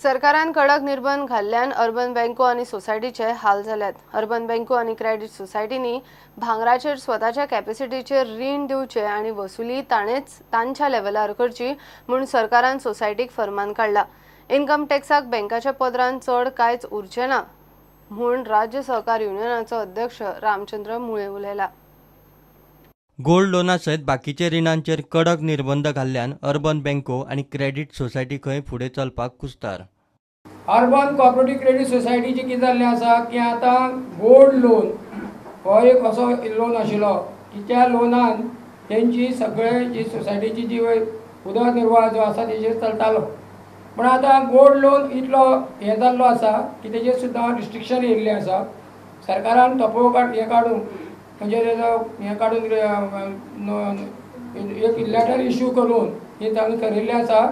सरकारान कडक निर्बंध घाल्ल्यान अर्बन बँको आणि सोसायटीचे हाल जाल्यात। अर्बन बँको आणि क्रेडिट सोसायटींनी भांगराचेर स्वताच्या कॅपॅसिटीचेर रीण दिवचे आणि वसुली तांच्या लेव्हलार करची म्हूण सरकारान सोसायटीक फर्मान काढला। इन्कम टॅक्साक बँकाच्या पदरान चढ कांयच उरचे ना म्हूण राज्य सहकार युनियनाचो अध्यक्ष रामचंद्र मुळे उलयला। गोल्ड लोना सयत बाकीचे रिणांचेर कडक निर्बंध घाल्ल्यान अर्बन बँको आणि क्रेडिट सोसायटी खंय फुडें चलपाक कुस्तार। अर्बन कोऑपरेटिव्ह क्रेडिट सोसायटीचे कितें जाल्लें आसा की आतां गोल्ड लोन हो एक असो लोन आशिल्लो की त्या लोनान तेंची सगळे जी सोसायटीची जी उदरनिर्वाह जो आसा तेजेर चलतालो, पण आतां गोल्ड लोन इतलो हें जाल्लो आसा की तेजेर सुद्दां रिस्ट्रिक्शन येयल्लें आसा। सरकारान तोपो काडून म्हणजे तेजो हें काडून एक लेटर इश्यू करून हे ताणें ठरयिल्लें आसा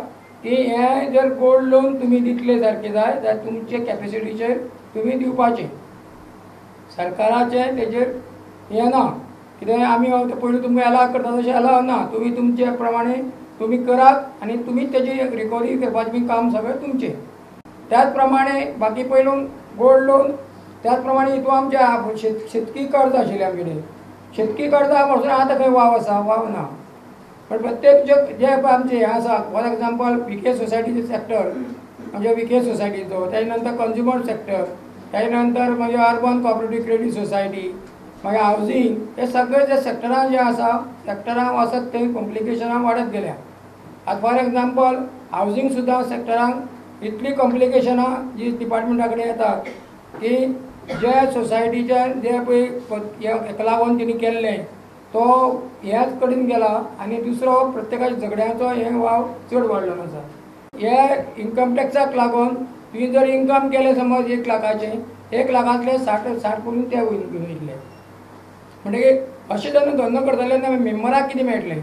की हें जर गोल्ड लोन तुमी दितले सारके जाय जाल्यार तुमचे कॅपॅसिटीचेर तुमी दिवपाचें। सरकाराचें तेजेर हें ना, कित्याक आमी पयलीं तुमकां अलाव करता तशें अलाव ना, तुमी तुमचे प्रमाणे तुमी करात आनी तुमीच तेजी रिकवरी करपाचें काम सगळें तुमचें। त्याच प्रमाणे बाकी पयलू गोल्ड लोन त्याच प्रमाणे हितून आमचे शेतकी कर्ज आशिल्लें आमचे कडेन। शेतकी कर्जा पासून आतां खंय वाव आसा? वाव ना। पण प्रत्येक जे आमचे हे आसा, फॉर एग्जाम्पल विके सोसायटीचे सेक्टर म्हणजे विके सोसायटीचो, त्याच्या नंतर कंज्युमर सेक्टर, त्याच्या नंतर म्हणजे अर्बन कोऑपरेटिव्ह क्रेडिट सोसायटी, मागीर हावजींग, हे सगळे जे सेक्टरां जे आसा सेक्टरां वचत ते कॉम्प्लिकेशनां वाडत गेल्या। आतां फॉर एग्जाम्पल हावजींग सुद्दां सेक्टरांक इतली कॉम्प्लिकेशनां जी डिपार्टमेंटा कडेन येतात की जे सोसायटीचे जे पळय हेका लागून तेणी केल्लें तो ह्याच कडेन गेला आनी दुसरो प्रत्येकाच्या झगड्याचो हे वाव चड वाडलो आसा। हे इन्कम टॅक्साक लागून तुवें जर इन्कम केलें समज 1 लाखाचें, 1 लाखांतले 60 करून ते घेवन येयल्ले, म्हणटकीर अशें जावन धंदो करताले तेन्ना मेंबराक कितें मेळटलें?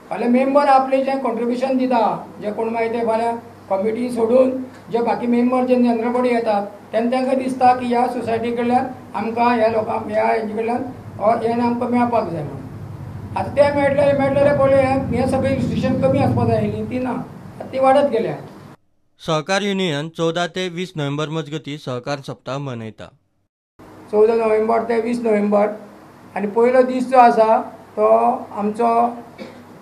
फाल्यां मेंबर आपलें जें कॉन्ट्रिब्युशन दिता, जे कोण मागीर ते फाल्यां कमिटी सोडून जे बाकी मेंबर जे जनरल बॉडी येतात तेन्ना तांकां दिसता की ह्या सोसायटी कडल्यान आमकां ह्या लोकांक ह्या हेजे कडल्यान हें आमकां मेळपाक जाय म्हणून। आतां ते मेळटले पळय हें सगळी रिस्ट्रिक्शन कमी आसपाक जाय आशिल्लीं, ती ना, ती वाडत गेल्या। सहकार युनियन 14 ते 20 नोव्हेंबर मजगती सहकार सप्ताह मनयता। 14 नोव्हेंबर ते 20 नोव्हेंबर आनी पयलो दीस जो आसा तो आमचो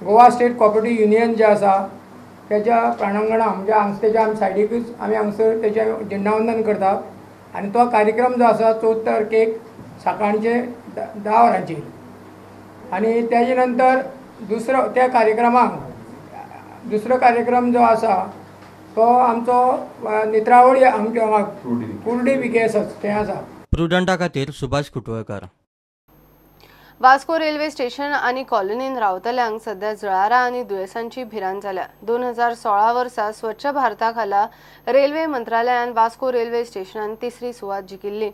गोवा स्टेट कोऑपरेटिव्ह युनियन जे आसा त्याच्या प्रांगणां म्हणजे तेच्या आमी सायडीकूच आमी हांगसर तेचें झेंडावंदन करतात आनी तो कार्यक्रम जो आसा 14 तारखेक सकाळचे 10 वरांचेर। आनी तेजे नंतर दुसरो कार्यक्रम जो आसा तो आमचो नेत्रावळी आमच्या कुर्डी विकेसच तें आसा। प्रुडंटा खातीर सुभाष कुटवळकर। वास्को रेल्वे स्टेशन आणि कॉलनीन रावतल्यांक सध्या जळारां आणि दुयेंसांची भिरांत जाल्या। 2016 वर्सा स्वच्छ भारता खाला रेल्वे मंत्रालयान वास्को रेल्वे स्टेशनान तिसरी सुवात जिखिल्ली।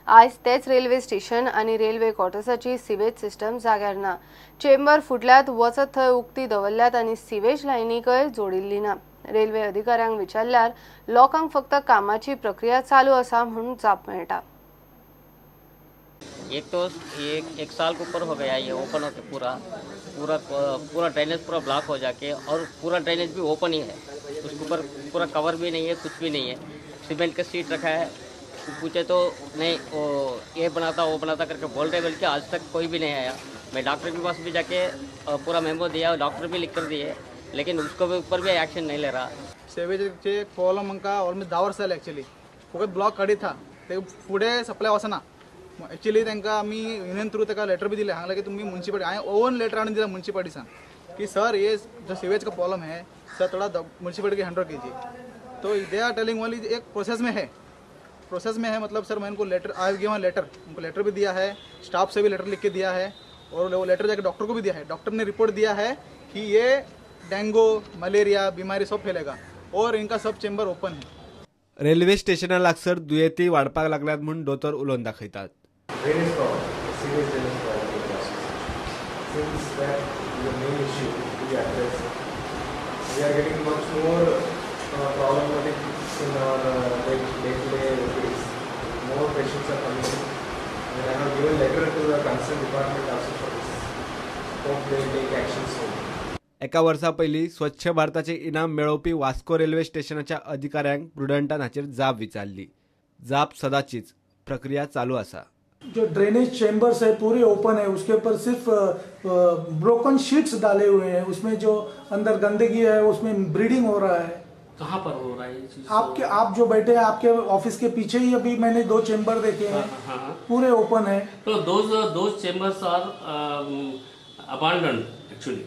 आयज तेच रेल्वे स्टेशन आणि रेल्वे क्वॉर्टर्साची सिवेज सिस्टम जाग्यार ना। चेंबर फुटल्यात, वचत थंय उक्ती दवरल्यात आणि सिवेज लायनीकय जोडिल्ली ना। रेल्वे अधिकाऱ्यांक विचारल्यार लोकांक फक्त कामाची प्रक्रिया चालू आसा म्हणून जाप मेळटा। एक साल के ऊपर हो गया ये ओपन होके पूरा ड्रेनेज पूरा ब्लॉक हो जाके, और पूरा ड्रेनेज भी ओपन ही है, उसके ऊपर पूरा कवर भी नहीं है, कुछ भी नहीं है। सीमेंट का सीट रखा है, पूछे तो नहीं ये बनाता वो बनाता करके बोल रहे, बल्कि आज तक कोई भी नहीं आया। मैं डॉक्टर के पास भी जाके पूरा मेमो दिया, डॉक्टर भी लिख कर दिए, लेकिन उसके ऊपर भी एक्शन नहीं ले रहा। सेवेचे प्रॉब्लम आमकां ऑलमोस्ट 10 वर्सां जाली एक्चुअली, फकत ब्लॉक काडीत था ते फुडें सप्लाय वचना। एक्चुअली तांकां आमी युनियन थ्रू ताका लेटर भी दिले, हांगा की तुमी म्युनिसिपालिटी हांवें ओन लेटर हाडून दिला म्युनिसिपालिटीसान कि सर ये जो सीवेज का प्रॉब्लम है सर थोड़ा म्युनिसिपालिटी के हैंडल कीजिए। तो दे आर टेलिंग ओनली एक प्रोसेस में है, मतलब सर मैं उनको लेटर आई गिवन लेटर, उनको लेटर भी दिया है, स्टाफ से भी लेटर लिख के दिया है, और वो लेटर जाके डॉक्टर को भी दिया है। डॉक्टर ने रिपोर्ट दिया है कि ये डेंगू मलेरिया बीमारी सब फैलेगा, और इनका सब चेंबर ओपन है। रेल्वे स्टेशना लागसर दुयेंती वाडपाक लागल्यात म्हणून दोतोर उलोवन दाखयतात। Drainage problem, serious drainage problem in the process. Since that is the main issue to be addressed, we are getting much more problematic in our day-to-day routines. More patients are coming in, and I have given letter to the concerned department also for this. Hope they will take action soon. एका वर्सा पयलीं स्वच्छ भारताचे इनाम मेळोवपी Vasco railway स्टेशनाच्या अधिकाऱ्यांक प्रुडंटान हाचेर जाप विचारली. जाप सदांचीच, प्रक्रिया चालू आसा. जो ड्रेनेज चेम्बर्स है पूरे ओपन है, उसके ऊपर सिर्फ ब्रोकन शीट्स डाले हुए हैं. उसमें जो अंदर गंदगी है उसमें ब्रीडिंग हो रहा है. कहाँ पर हो रहा है ये चीज? आप जो बैठे हैं आपके ऑफिस के पीछे ही अभी मैंने 2 चेम्बर देखे हैं. पूरे ओपन है. तो those chambers are abandoned actually,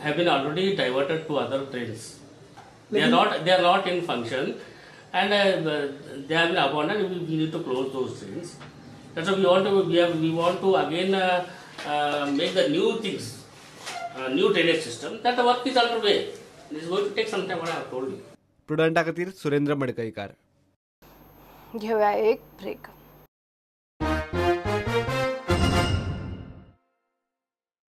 have been already diverted to other trains. They are not in function, and they have been abandoned. We need to close those trains. That's why we want to again make the new things, new drainage system. That the work is underway. It is going to take some time. What I have told you. प्रुडंटा खातीर सुरेंद्र मडकईकार. घेऊया एक break.